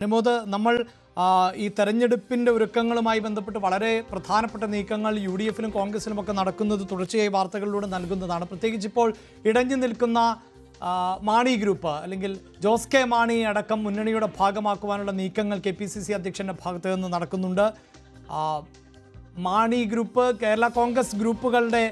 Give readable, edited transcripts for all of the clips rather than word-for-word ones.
അനുമോദ്, നമ്മൾ ഈ തെരഞ്ഞെടുപ്പിൻ്റെ ഒരുക്കങ്ങളുമായി ബന്ധപ്പെട്ട് വളരെ പ്രധാനപ്പെട്ട നീക്കങ്ങൾ UDF-ലും കോൺഗ്രസിലുമൊക്കെ നടക്കുന്നത് തുടർച്ചയായി വാർത്തകളിലൂടെ നൽകുന്നതാണ്. പ്രത്യേകിച്ച് ഇപ്പോൾ ഇടഞ്ഞു നിൽക്കുന്ന മാണി ഗ്രൂപ്പ് അല്ലെങ്കിൽ ജോസ് കെ മാണി അടക്കം മുന്നണിയുടെ ഭാഗമാക്കുവാനുള്ള നീക്കങ്ങൾ KPCC അധ്യക്ഷൻ്റെ ഭാഗത്ത് നിന്ന് നടക്കുന്നുണ്ട്. മാണി ഗ്രൂപ്പ്, കേരള കോൺഗ്രസ് ഗ്രൂപ്പുകളുടെ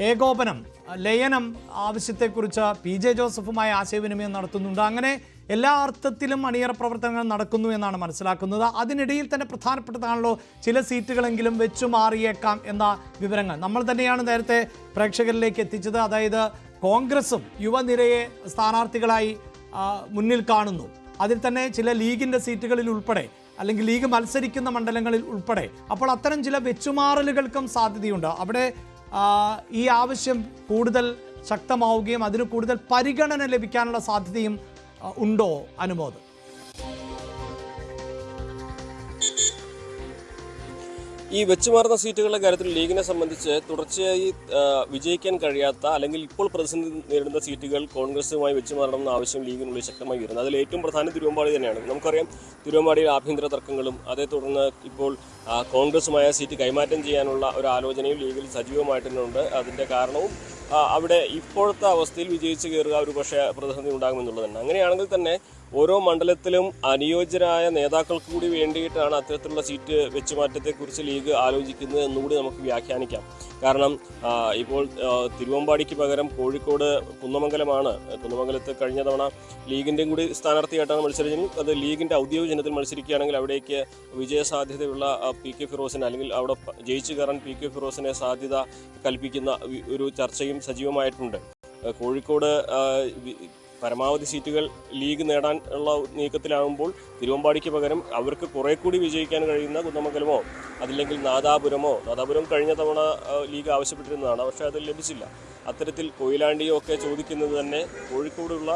ഏകോപനം, ലയനം ആവശ്യത്തെക്കുറിച്ച് PJ ജോസഫുമായി ആശയവിനിമയം നടത്തുന്നുണ്ട്. അങ്ങനെ എല്ലാ അർത്ഥത്തിലും അണിയറ പ്രവർത്തനങ്ങൾ നടക്കുന്നു എന്നാണ് മനസ്സിലാക്കുന്നത്. അതിനിടയിൽ തന്നെ പ്രധാനപ്പെട്ടതാണല്ലോ ചില സീറ്റുകളെങ്കിലും വെച്ചു മാറിയേക്കാം എന്ന വിവരങ്ങൾ നമ്മൾ തന്നെയാണ് നേരത്തെ പ്രേക്ഷകരിലേക്ക് എത്തിച്ചത്. അതായത് കോൺഗ്രസും യുവനിരയെ സ്ഥാനാർത്ഥികളായി മുന്നിൽ കാണുന്നു. അതിൽ തന്നെ ചില ലീഗിൻ്റെ സീറ്റുകളിൽ ഉൾപ്പെടെ അല്ലെങ്കിൽ ലീഗ് മത്സരിക്കുന്ന മണ്ഡലങ്ങളിൽ ഉൾപ്പെടെ. അപ്പോൾ അത്തരം ചില വെച്ചുമാറലുകൾക്കും സാധ്യതയുണ്ട്. അവിടെ ഈ ആവശ്യം കൂടുതൽ ശക്തമാവുകയും അതിന് കൂടുതൽ പരിഗണന ലഭിക്കാനുള്ള സാധ്യതയും ഉണ്ടോ അനുമോദ്? ഈ വെച്ചുമാറുന്ന സീറ്റുകളുടെ കാര്യത്തിൽ ലീഗിനെ സംബന്ധിച്ച് തുടർച്ചയായി വിജയിക്കാൻ കഴിയാത്ത അല്ലെങ്കിൽ ഇപ്പോൾ പ്രതിസന്ധി നേരിടുന്ന സീറ്റുകൾ കോൺഗ്രസുമായി വെച്ചുമാറണമെന്ന ആവശ്യം ലീഗിനുള്ളിൽ ശക്തമായി വരുന്നത്. അതിൽ ഏറ്റവും പ്രധാനം തിരുവമ്പാടി തന്നെയാണ്. നമുക്കറിയാം, തിരുവമ്പാടിയിൽ ആഭ്യന്തര തർക്കങ്ങളും അതേ തുടർന്ന് ഇപ്പോൾ കോൺഗ്രസുമായ സീറ്റ് കൈമാറ്റം ചെയ്യാനുള്ള ഒരു ആലോചനയും ലീഗിൽ സജീവമായിട്ടുണ്ട്. അതിൻ്റെ കാരണവും അവിടെ ഇപ്പോഴത്തെ അവസ്ഥയിൽ വിജയിച്ച് കയറുക ഒരു പക്ഷേ പ്രതിസന്ധി ഉണ്ടാകുമെന്നുള്ളതാണ്. അങ്ങനെയാണെങ്കിൽ തന്നെ ഓരോ മണ്ഡലത്തിലും അനുയോജ്യരായ നേതാക്കൾക്ക് കൂടി വേണ്ടിയിട്ടാണ് അത്തരത്തിലുള്ള സീറ്റ് വെച്ചുമാറ്റത്തെക്കുറിച്ച് ലീഗ് ആലോചിക്കുന്നത് എന്നുകൂടി നമുക്ക് വ്യാഖ്യാനിക്കാം. കാരണം ഇപ്പോൾ തിരുവമ്പാടിക്ക് പകരം കോഴിക്കോട് കുന്നമംഗലമാണ്. കുന്നമംഗലത്ത് കഴിഞ്ഞ തവണ ലീഗിൻ്റെയും കൂടി സ്ഥാനാർത്ഥിയായിട്ടാണ് മത്സരിച്ചെങ്കിൽ അത് ലീഗിൻ്റെ ഔദ്യോഗിക ചിഹ്നത്തിൽ മത്സരിക്കുകയാണെങ്കിൽ അവിടേക്ക് വിജയസാധ്യതയുള്ള PK ഫിറോസിന് അല്ലെങ്കിൽ അവിടെ ജയിച്ചു കയറാൻ PK ഫിറോസിനെ സാധ്യത കൽപ്പിക്കുന്ന ഒരു ചർച്ചയും സജീവമായിട്ടുണ്ട്. കോഴിക്കോട് പരമാവധി സീറ്റുകൾ ലീഗ് നേടാൻ ഉള്ള നീക്കത്തിലാകുമ്പോൾ തിരുവമ്പാടിക്ക് പകരം അവർക്ക് കുറെ കൂടി വിജയിക്കാൻ കഴിയുന്ന കുന്നമംഗലമോ അതില്ലെങ്കിൽ നാദാപുരം കഴിഞ്ഞ തവണ ലീഗ് ആവശ്യപ്പെട്ടിരുന്നതാണ്. പക്ഷേ അത് ലഭിച്ചില്ല. അത്തരത്തിൽ കൊയിലാണ്ടിയോ ഒക്കെ ചോദിക്കുന്നത് തന്നെ കോഴിക്കോടുള്ള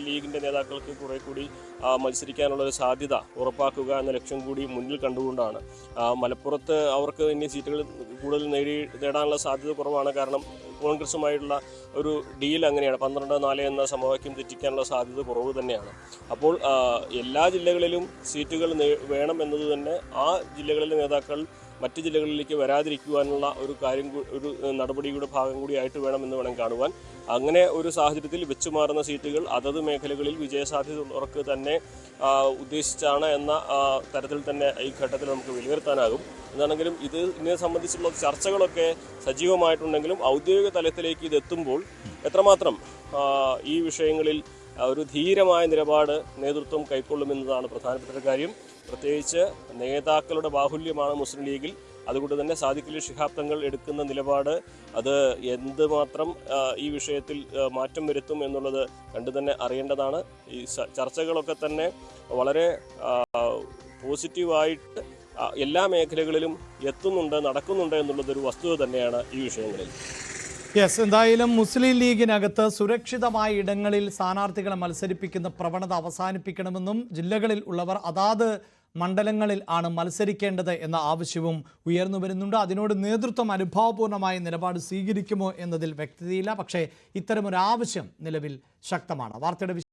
ലീഗിൻ്റെ നേതാക്കൾക്ക് കുറെ കൂടി മത്സരിക്കാനുള്ള ഒരു സാധ്യത ഉറപ്പാക്കുക എന്ന ലക്ഷ്യം കൂടി മുന്നിൽ കണ്ടുകൊണ്ടാണ്. മലപ്പുറത്ത് അവർക്ക് ഇനി സീറ്റുകൾ കൂടുതൽ നേടാനുള്ള സാധ്യത കുറവാണ്. കാരണം കോൺഗ്രസുമായിട്ടുള്ള ഒരു ഡീൽ അങ്ങനെയാണ്. 12-4 എന്ന സമവാക്യം തെറ്റിക്കാനുള്ള സാധ്യത കുറവ് തന്നെയാണ്. അപ്പോൾ എല്ലാ ജില്ലകളിലും സീറ്റുകൾ വേണം എന്നത് തന്നെ ആ ജില്ലകളിലെ നേതാക്കൾ മറ്റ് ജില്ലകളിലേക്ക് വരാതിരിക്കുവാനുള്ള ഒരു കാര്യം, ഒരു നടപടിയുടെ ഭാഗം കൂടിയായിട്ട് വേണമെന്ന് വേണം കാണുവാൻ. അങ്ങനെ ഒരു സാഹചര്യത്തിൽ വെച്ചുമാറുന്ന സീറ്റുകൾ അതത് മേഖലകളിൽ വിജയസാധ്യതയുള്ളവർക്ക് തന്നെ ഉദ്ദേശിച്ചാണ് എന്ന തരത്തിൽ തന്നെ ഈ ഘട്ടത്തിൽ നമുക്ക് വിലയിരുത്താനാകും. എന്താണെങ്കിലും ഇതിനെ സംബന്ധിച്ചുള്ള ചർച്ചകളൊക്കെ സജീവമായിട്ടുണ്ടെങ്കിലും ഔദ്യോഗിക തലത്തിലേക്ക് ഇതെത്തുമ്പോൾ എത്രമാത്രം ഈ വിഷയങ്ങളിൽ ഒരു ധീരമായ നിലപാട് നേതൃത്വം കൈക്കൊള്ളുമെന്നതാണ് പ്രധാനപ്പെട്ട ഒരു കാര്യം. പ്രത്യേകിച്ച് നേതാക്കളുടെ ബാഹുല്യമാണ് മുസ്ലിം ലീഗിൽ. അതുകൊണ്ട് തന്നെ സാദിഖ് അലി ശിഹാബ് തങ്ങൾ എടുക്കുന്ന നിലപാട് അത് എന്തുമാത്രം ഈ വിഷയത്തിൽ മാറ്റം വരുത്തും എന്നുള്ളത് കണ്ടു തന്നെ അറിയേണ്ടതാണ്. ഈ ചർച്ചകളൊക്കെ തന്നെ വളരെ പോസിറ്റീവായിട്ട് എല്ലാ മേഖലകളിലും നടക്കുന്നുണ്ട് എന്നുള്ളതൊരു വസ്തുത തന്നെയാണ് ഈ വിഷയങ്ങളിൽ. എന്തായാലും മുസ്ലിം ലീഗിനകത്ത് സുരക്ഷിതമായ ഇടങ്ങളിൽ സ്ഥാനാർത്ഥികളെ മത്സരിപ്പിക്കുന്ന പ്രവണത അവസാനിപ്പിക്കണമെന്നും ജില്ലകളിൽ ഉള്ളവർ അതാത് മണ്ഡലങ്ങളിൽ ആണ് മത്സരിക്കേണ്ടത് എന്ന ആവശ്യവും ഉയർന്നു വരുന്നുണ്ട്. അതിനോട് നേതൃത്വം അനുഭാവപൂർണമായ നിലപാട് സ്വീകരിക്കുമോ എന്നതിൽ വ്യക്തതയില്ല. പക്ഷേ ഇത്തരമൊരാവശ്യം നിലവിൽ ശക്തമാണ്. വാർത്തയുടെ